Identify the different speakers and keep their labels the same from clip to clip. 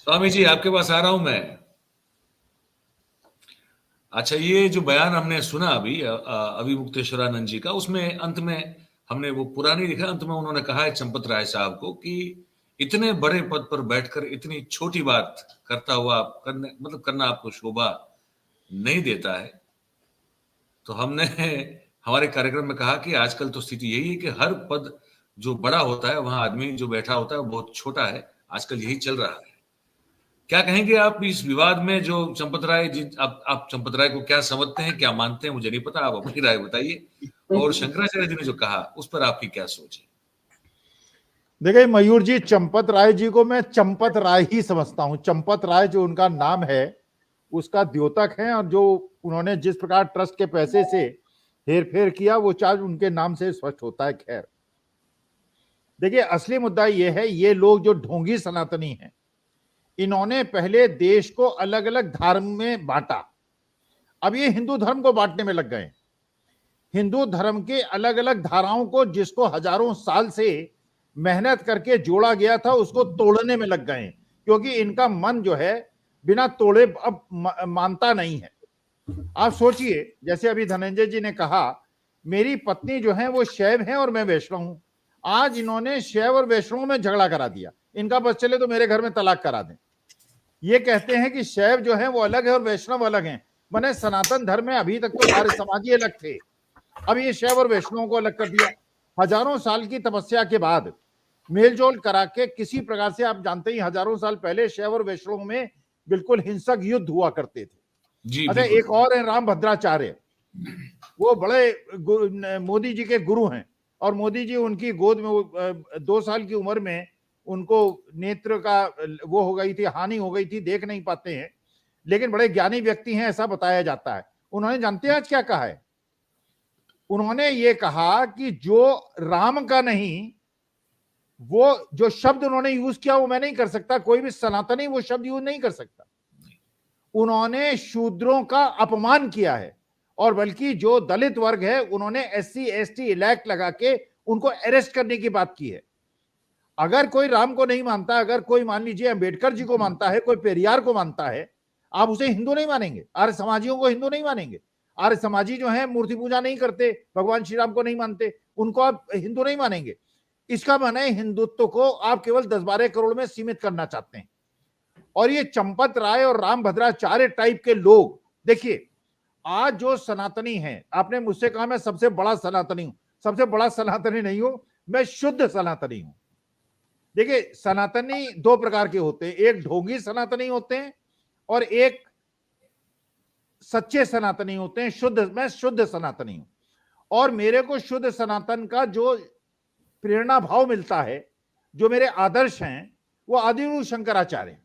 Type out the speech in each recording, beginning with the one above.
Speaker 1: स्वामी जी आपके पास आ रहा हूं मैं। अच्छा, ये जो बयान हमने सुना अभी मुक्तेश्वरानंद जी का, उसमें अंत में हमने वो पुरानी लिखा, अंत में उन्होंने कहा है चंपत राय साहब को कि इतने बड़े पद पर बैठकर इतनी छोटी बात करता हुआ करना आपको शोभा नहीं देता है। तो हमने हमारे कार्यक्रम में कहा कि आजकल तो स्थिति यही है कि हर पद जो बड़ा होता है वहां आदमी जो बैठा होता है वो बहुत छोटा है। आजकल यही चल रहा है। क्या कहेंगे आप इस विवाद में जो चंपत राय जी, आप चंपत राय को क्या समझते हैं, क्या मानते हैं, मुझे नहीं पता, आप अपनी राय बताइए। और शंकराचार्य जी ने जो कहा उस पर आपकी क्या सोच है?
Speaker 2: देखिए मयूर जी, चंपत राय जी को मैं चंपत राय ही समझता हूं। चंपत राय जो उनका नाम है उसका द्योतक है, और जो उन्होंने जिस प्रकार ट्रस्ट के पैसे से हेरफेर किया वो चार्ज उनके नाम से स्पष्ट होता है। खैर, देखिए असली मुद्दा यह है, ये लोग जो ढोंगी सनातनी हैं, इन्होंने पहले देश को अलग अलग धर्म में बांटा। अब ये हिंदू धर्म को बांटने में लग गए। हिंदू धर्म के अलग अलग धाराओं को, जिसको हजारों साल से मेहनत करके जोड़ा गया था, उसको तोड़ने में लग गए, क्योंकि इनका मन जो है बिना तोड़े अब मानता नहीं है। आप सोचिए, जैसे अभी धनंजय जी ने कहा, मेरी पत्नी जो है वो शैव है और मैं वैष्णव हूं। आज इन्होंने शैव और वैष्णव में झगड़ा करा दिया। इनका बस चले तो मेरे घर में तलाक करा दें। ये कहते हैं कि शैव जो है वो अलग है और वैष्णव अलग हैं। मैंने सनातन धर्म में अभी तक तो आर्य समाजी अलग थे, अब ये शैव और वैष्णवों को अलग कर दिया। हजारों साल की तपस्या के बाद मेलजोल करा के, किसी प्रकार से, आप जानते ही हजारों साल पहले शैव और वैष्णवों में बिल्कुल हिंसक युद्ध हुआ करते थे।
Speaker 1: जी
Speaker 2: अच्छा,
Speaker 1: बिल्कुल।
Speaker 2: एक और है राम भद्राचार्य, वो बड़े मोदी जी के गुरु हैं, और मोदी जी उनकी गोद में 2 साल की उम्र में उनको नेत्र का वो हो गई थी, हानि हो गई थी, देख नहीं पाते हैं, लेकिन बड़े ज्ञानी व्यक्ति हैं ऐसा बताया जाता है। उन्होंने, जानते हैं आज क्या कहा है? उन्होंने ये कहा कि जो राम का नहीं, वो जो शब्द उन्होंने यूज किया वो मैं नहीं कर सकता, कोई भी सनातनी वो शब्द यूज नहीं कर सकता। उन्होंने शूद्रों का अपमान किया है, और बल्कि जो दलित वर्ग है उन्होंने SC ST इलेक्ट लगा के उनको अरेस्ट करने की बात की है। अगर कोई राम को नहीं मानता, अगर कोई मान लीजिए अंबेडकर जी को मानता है, कोई पेरियार को मानता है, आप उसे हिंदू नहीं मानेंगे। आर्य समाजियों को हिंदू नहीं मानेंगे। आर्य समाजी जो है मूर्ति पूजा नहीं करते, भगवान श्री राम को नहीं मानते, उनको आप हिंदू नहीं मानेंगे। इसका माने हिंदुत्व को आप केवल 10-12 करोड़ में सीमित करना चाहते हैं। और ये चंपत राय और राम भद्राचार्य टाइप के लोग, देखिए आज जो सनातनी हैं, आपने मुझसे कहा मैं सबसे बड़ा सनातनी हूं। सबसे बड़ा सनातनी नहीं हूं, मैं शुद्ध सनातनी हूं। देखिए सनातनी 2 प्रकार के होते हैं, एक ढोंगी सनातनी होते हैं और एक सच्चे सनातनी होते हैं। मैं शुद्ध सनातनी हूं, और मेरे को शुद्ध सनातन का जो प्रेरणा भाव मिलता है, जो मेरे आदर्श हैं, वो आदिगुरु शंकराचार्य।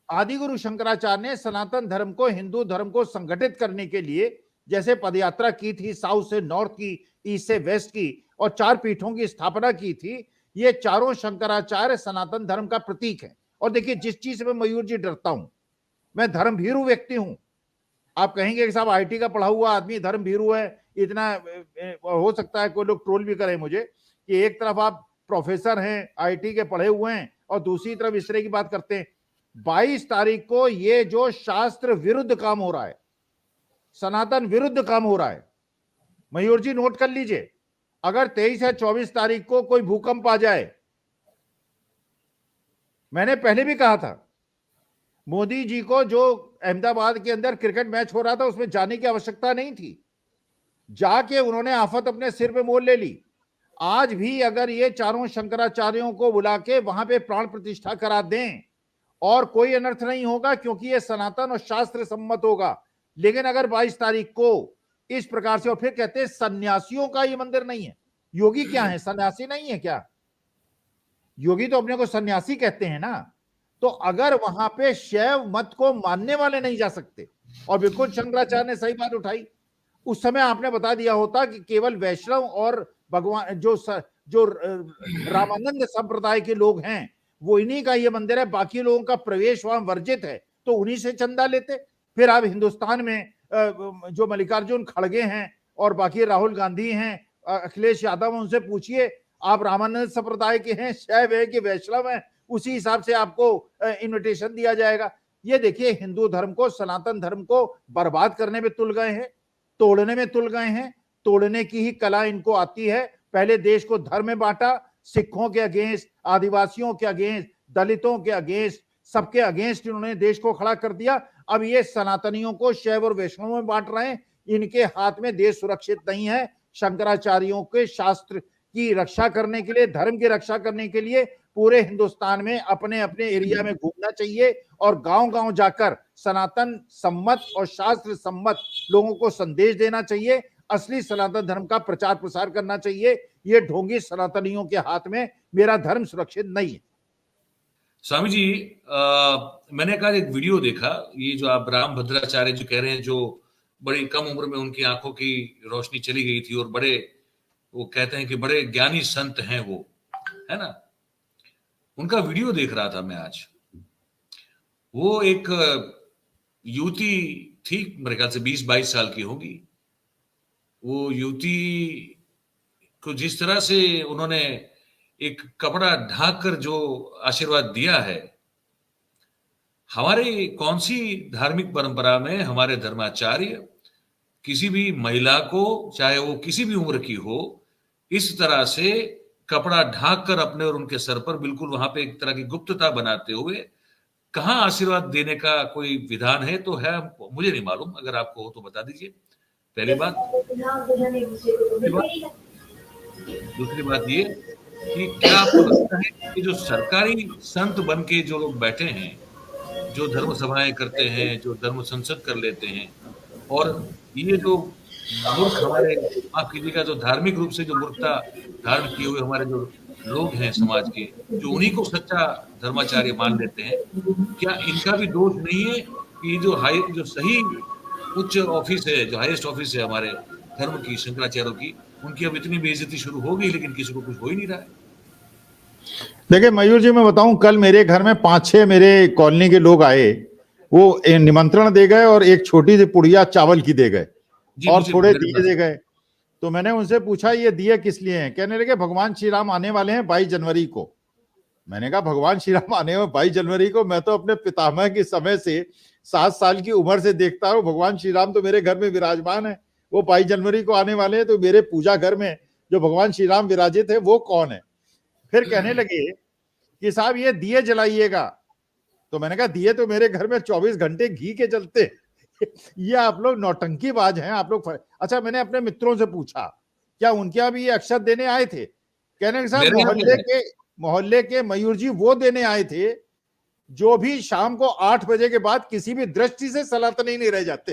Speaker 2: आदिगुरु शंकराचार्य ने सनातन धर्म को, हिंदू धर्म को संगठित करने के लिए जैसे पदयात्रा की थी, साउथ से नॉर्थ की, ईस्ट से वेस्ट की, और 4 पीठों की स्थापना की थी। ये चारों शंकराचार्य सनातन धर्म का प्रतीक है। और देखिए, जिस चीज से मैं मयूर जी डरता हूं, मैं धर्म भीरू व्यक्ति हूं। आप कहेंगे कि साहब IT का पढ़ा हुआ आदमी धर्म भीरू है, इतना हो सकता है कोई लोग ट्रोल भी करें मुझे कि एक तरफ आप प्रोफेसर हैं, IT के पढ़े हुए हैं, और दूसरी तरफ इस तरह की बात करते हैं। 22 तारीख को ये जो शास्त्र विरुद्ध काम हो रहा है, सनातन विरुद्ध काम हो रहा है, मयूर जी नोट कर लीजिए। अगर 23 या 24 तारीख को कोई भूकंप आ जाए, मैंने पहले भी कहा था, मोदी जी को जो अहमदाबाद के अंदर क्रिकेट मैच हो रहा था उसमें जाने की आवश्यकता नहीं थी, जाके उन्होंने आफत अपने सिर पे मोल ले ली। आज भी अगर ये चारों शंकराचार्यों को बुला के वहां पे प्राण प्रतिष्ठा करा दें और कोई अनर्थ नहीं होगा, क्योंकि ये सनातन और शास्त्र सम्मत होगा। लेकिन अगर 22 तारीख को इस प्रकार से, और फिर कहते हैं सन्यासियों का ये मंदिर नहीं है। योगी क्या है, सन्यासी नहीं है क्या? योगी तो अपने को सन्यासी कहते हैं ना। तो अगर वहां पे शैव मत को मानने वाले नहीं जा सकते, और बिल्कुल शंकराचार्य ने सही बात उठाई, उस समय आपने बता दिया होता कि केवल वैष्णव और भगवान जो रामानंद संप्रदाय के लोग हैं वो इन्हीं का ये मंदिर है, बाकी लोगों का प्रवेश वहां वर्जित है, तो उन्हीं से चंदा लेते। फिर आप हिंदुस्तान में जो मल्लिकार्जुन खड़गे हैं और बाकी राहुल गांधी हैं, अखिलेश यादव, उनसे पूछिए आप रामानंद संप्रदाय के हैं, शैव है कि वैष्णव है, उसी हिसाब से आपको इनविटेशन दिया जाएगा। ये देखिए, हिंदू धर्म को, सनातन धर्म को बर्बाद करने में तुल गए हैं, तोड़ने में तुल गए हैं। तोड़ने की ही कला इनको आती है। पहले देश को धर्म में बांटा, सिखों के अगेंस्ट, आदिवासियों के अगेंस्ट, दलितों के अगेंस्ट, सबके अगेंस्ट इन्होंने देश को खड़ा कर दिया। अब ये सनातनियों को शैव और वैष्णव में बांट रहे हैं। इनके हाथ में देश सुरक्षित नहीं है। शंकराचार्यों के शास्त्र की रक्षा करने के लिए, धर्म की रक्षा करने के लिए पूरे हिंदुस्तान में अपने अपने एरिया में घूमना चाहिए और गांव-गांव जाकर सनातन सम्मत और शास्त्र सम्मत लोगों को संदेश देना चाहिए। असली सनातन धर्म का प्रचार प्रसार करना चाहिए। ये ढोंगी सनातनियों के हाथ में मेरा धर्म सुरक्षित नहीं है।
Speaker 1: स्वामी जी, मैंने कहा एक वीडियो देखा, ये जो आप राम भद्राचार्य जो कह रहे हैं, जो बड़ी कम उम्र में उनकी आंखों की रोशनी चली गई थी और बड़े, वो कहते हैं कि बड़े ज्ञानी संत हैं वो, है ना। उनका वीडियो देख रहा था मैं आज। वो एक युवती थी, मेरे ख्याल से 20-22 साल की होगी। वो युवती को जिस तरह से उन्होंने एक कपड़ा ढांक कर जो आशीर्वाद दिया है, हमारे कौन सी धार्मिक परंपरा में हमारे धर्माचार्य किसी भी महिला को, चाहे वो किसी भी उम्र की हो, इस तरह से कपड़ा ढांक कर अपने और उनके सर पर बिल्कुल वहां पे एक तरह की गुप्तता बनाते हुए कहां आशीर्वाद देने का कोई विधान है तो है, मुझे नहीं मालूम। अगर आपको हो तो बता दीजिए, पहली बात। दूसरी बात ये कि क्या आपको लगता है कि जो सरकारी संत बन के जो लोग बैठे हैं, जो धर्म सभाएं करते हैं, जो धर्म संसद कर लेते हैं, और ये जो मूर्ख हमारे, माफ कीजिएगा, जो धार्मिक रूप से जो मूर्खता धारण किए हुए हमारे जो लोग हैं समाज के, जो उन्हीं को सच्चा धर्माचार्य मान लेते हैं, क्या इनका भी दोष नहीं है कि जो सही उच्च ऑफिस है, जो हाईएस्ट ऑफिस है हमारे धर्म की, शंकराचार्यों की, उनकी अब इतनी बेइज्जती शुरू हो गई, लेकिन किसी को कुछ हो ही नहीं रहा है।
Speaker 2: देखिए मयूर जी, मैं बताऊं, कल मेरे घर में 5-6 मेरे कॉलोनी के लोग आए। वो निमंत्रण दे गए और एक छोटी सी पुड़िया चावल की दे गए और थोड़े दिए दे गए। तो मैंने उनसे पूछा ये दिए किस लिए हैं? कहने लगे भगवान श्री राम आने वाले हैं 22 जनवरी को। मैंने कहा भगवान श्री राम आने वाले 22 जनवरी को? मैं तो अपने पितामह के समय से 7 साल की उम्र से देखता हूँ भगवान श्री राम तो मेरे घर में विराजमान है। वो 22 जनवरी को आने वाले हैं, तो मेरे पूजा घर में जो भगवान श्री राम विराजित है वो कौन है? फिर कहने लगे कि साहब ये दिए जलाइएगा। तो मैंने कहा दिए तो मेरे घर में 24 घंटे घी के जलते। ये आप लोग नौटंकीबाज हैं आप लोग। अच्छा, मैंने अपने मित्रों से पूछा क्या उनके यहाँ भी ये अक्षत देने आए थे? कहने के साहब मोहल्ले के मयूर जी वो देने आए थे जो भी शाम को 8 बजे के बाद किसी भी दृष्टि से सनातनी नहीं रह जाते।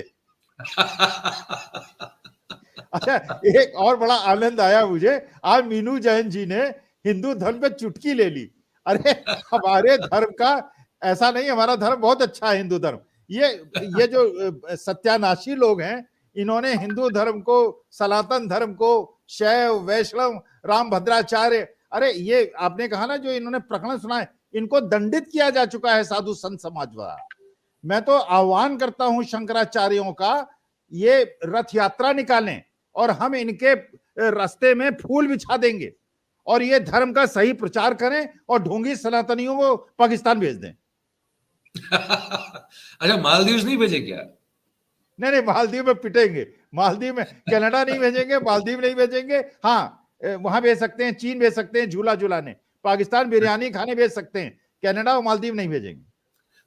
Speaker 2: अच्छा, एक और बड़ा आनंद आया मुझे, आज मीनू जैन जी ने हिंदू धर्म पे चुटकी ले ली। अरे हमारे धर्म का ऐसा नहीं, हमारा धर्म बहुत अच्छा है हिंदू धर्म। ये जो सत्यानाशी लोग हैं, इन्होंने हिंदू धर्म को, सनातन धर्म को, शैव वैष्णव राम भद्राचार्य, अरे ये आपने कहा ना जो इन्होंने प्रकरण सुना है, इनको दंडित किया जा चुका है साधु संत समाज द्वारा। मैं तो आह्वान करता हूं शंकराचार्यों का, ये रथ यात्रा निकालें और हम इनके रास्ते में फूल बिछा देंगे और ये धर्म का सही प्रचार करें और ढोंगी सनातनियों को पाकिस्तान भेज दें।
Speaker 1: अच्छा, मालदीव नहीं भेजे क्या?
Speaker 2: नहीं, मालदीव में पिटेंगे। मालदीव में, कनाडा नहीं भेजेंगे, मालदीव नहीं भेजेंगे। हाँ, वहां भेज सकते हैं, चीन भेज सकते हैं झूला झूलाने, पाकिस्तान बिरयानी खाने भेज सकते हैं, कनाडा और मालदीव नहीं भेजेंगे।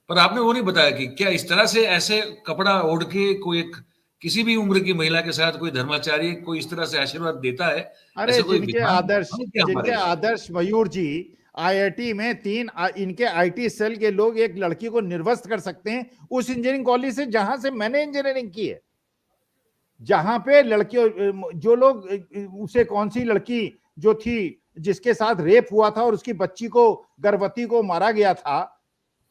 Speaker 1: पर आपने वो नहीं बताया कि क्या इस तरह से ऐसे कपड़ा ओढ़ के कोई एक किसी भी उम्र की महिला के साथ कोई धर्माचार्य कोई इस तरह से आशीर्वाद देता है?
Speaker 2: अरे जिनके आदर्श मयूर जी, आईआईटी में 3 इनके आईटी सेल के लोग एक लड़की को निर्वस्त्र कर सकते हैं उस इंजीनियरिंग कॉलेज से जहां से मैंने इंजीनियरिंग की है, जहां पे लड़कियों, जो लोग, उसे कौन सी लड़की जो थी जिसके साथ रेप हुआ था और उसकी बच्ची को, गर्भवती को मारा गया था,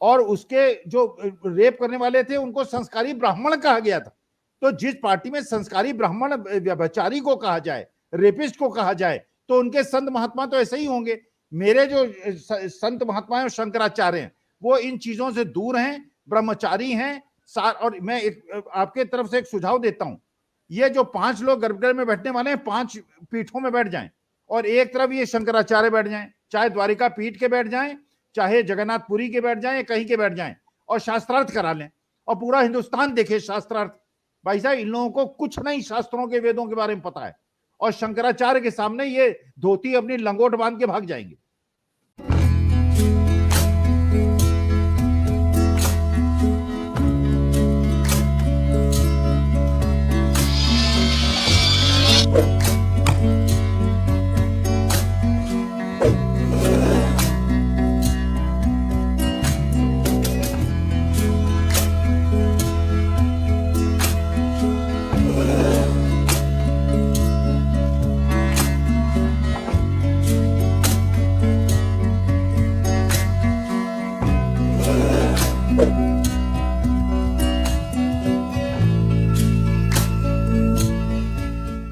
Speaker 2: और उसके जो रेप करने वाले थे उनको संस्कारी ब्राह्मण कहा गया था। तो जिस पार्टी में संस्कारी ब्राह्मण व्यभिचारी को कहा जाए, रेपिस्ट को कहा जाए, तो उनके संत महात्मा तो ऐसे ही होंगे। मेरे जो संत महात्मा हैं शंकराचार्य हैं, वो इन चीजों से दूर हैं, ब्रह्मचारी हैं। और मैं आपके तरफ से एक सुझाव देता हूं, ये जो 5 लोग गर्भगृह में बैठने वाले हैं, 5 पीठों में बैठ जाएं और एक तरफ ये शंकराचार्य बैठ जाएं, चाहे द्वारिका पीठ के बैठ जाएं, चाहे जगन्नाथपुरी के बैठ जाएं या कहीं के बैठ जाएं और शास्त्रार्थ करा लें और पूरा हिंदुस्तान देखे शास्त्रार्थ। भाई साहब, इन लोगों को कुछ नहीं शास्त्रों के वेदों के बारे में पता है और शंकराचार्य के सामने ये धोती अपनी लंगोट बांध के भाग जाएंगे।